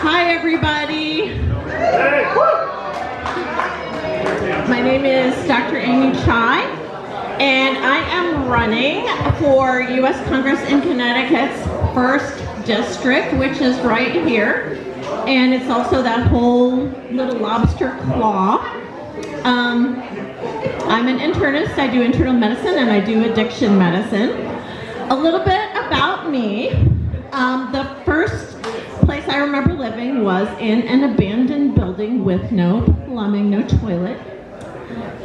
Hi, everybody. My name is Dr. Amy Chai, and I am running for U.S. Congress in Connecticut's 1st District, which is right here. And it's also that whole little lobster claw. I'm an internist. I do internal medicine, and I do addiction medicine. A little bit about me. The first place I remember living was in an abandoned building with no plumbing, no toilet.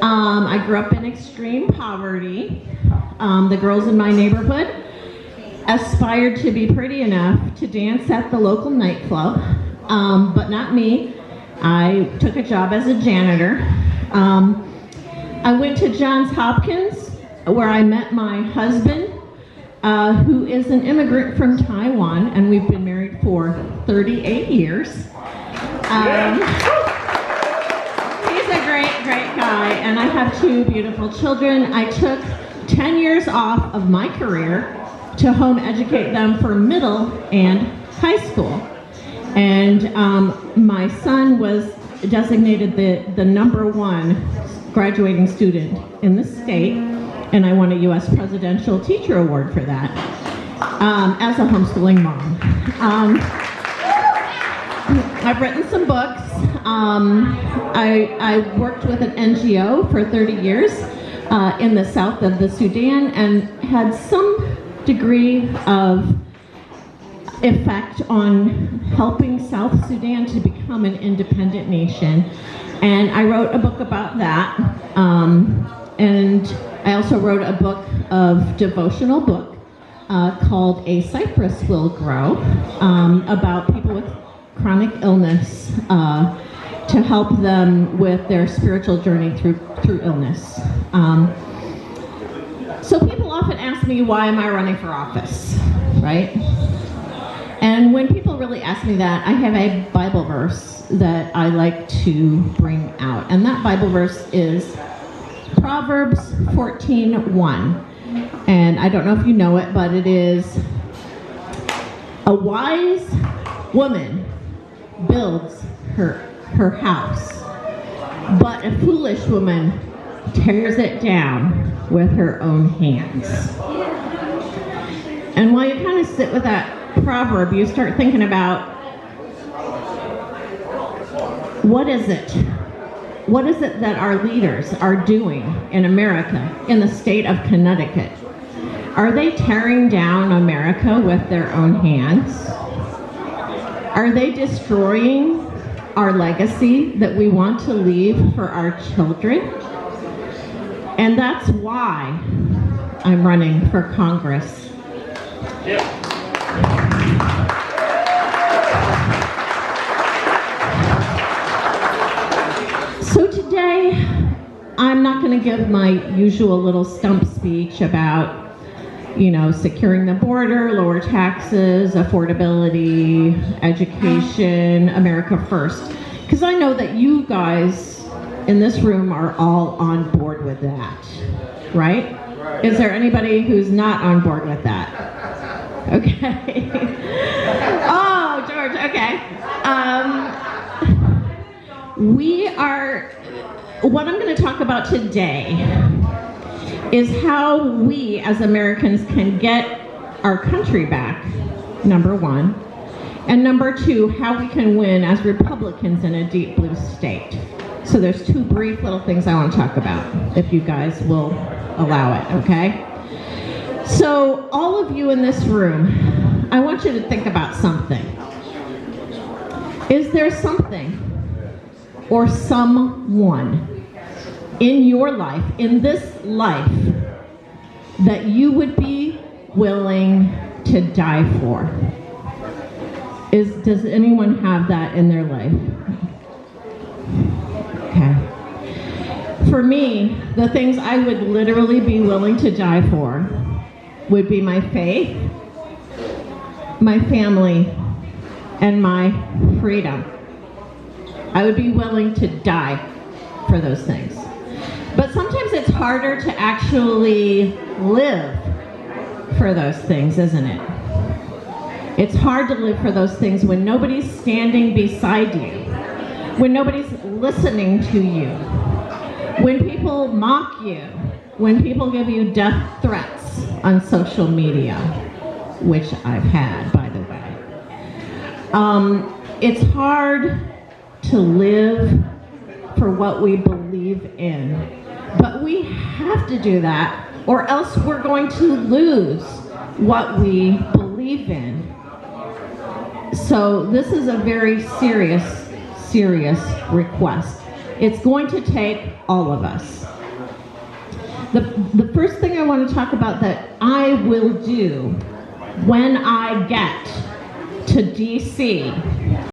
I grew up in extreme poverty. The girls in my neighborhood aspired to be pretty enough to dance at the local nightclub, but not me. I took a job as a janitor. I went to Johns Hopkins, where I met my husband, who is an immigrant from Taiwan, and we've been married for 38 years. He's a great guy, and I have 2 beautiful children. I took 10 years off of my career to home educate them for middle and high school. And my son was designated the #1 graduating student in the state, and I won a U.S. Presidential Teacher Award for that as a homeschooling mom. I've written some books. I worked with an NGO for 30 years in the south of the Sudan and had some degree of effect on helping South Sudan to become an independent nation. And I wrote a book about that. And I also wrote a book of devotional book called A Cypress Will Grow, about people with chronic illness to help them with their spiritual journey through illness. So people often ask me, why am I running for office, right? And when people really ask me that, I have a Bible verse that I like to bring out. And that Bible verse is Proverbs 14:1. And I don't know if you know it, but it is, a wise woman builds her house, but a foolish woman tears it down with her own hands. And while you kind of sit with that proverb, you start thinking about, what is it? What is it that our leaders are doing in America, in the state of Connecticut? Are they tearing down America with their own hands? Are they destroying our legacy that we want to leave for our children? And that's why I'm running for Congress. So today, I'm not going to give my usual little stump speech about, securing the border, lower taxes, affordability, education, America first. Because I know that you guys in this room are all on board with that, right? Is there anybody who's not on board with that? Okay. Oh, George, okay. What I'm going to talk about today is how we as Americans can get our country back, #1, and #2, how we can win as Republicans in a deep blue state. So there's 2 brief little things I want to talk about, if you guys will allow it, okay? So all of you in this room, I want you to think about something. Is there something or someone in your life, in this life, that you would be willing to die for? Does anyone have that in their life? Okay. For me, the things I would literally be willing to die for would be my faith, my family, and my freedom. I would be willing to die for those things. But sometimes it's harder to actually live for those things, isn't it? It's hard to live for those things when nobody's standing beside you, when nobody's listening to you, when people mock you, when people give you death threats on social media, which I've had, by the way. It's hard to live for what we believe in, but we have to do that, or else we're going to lose what we believe in. So this is a very serious request. It's going to take all of us. The first thing I want to talk about that I will do when I get to DC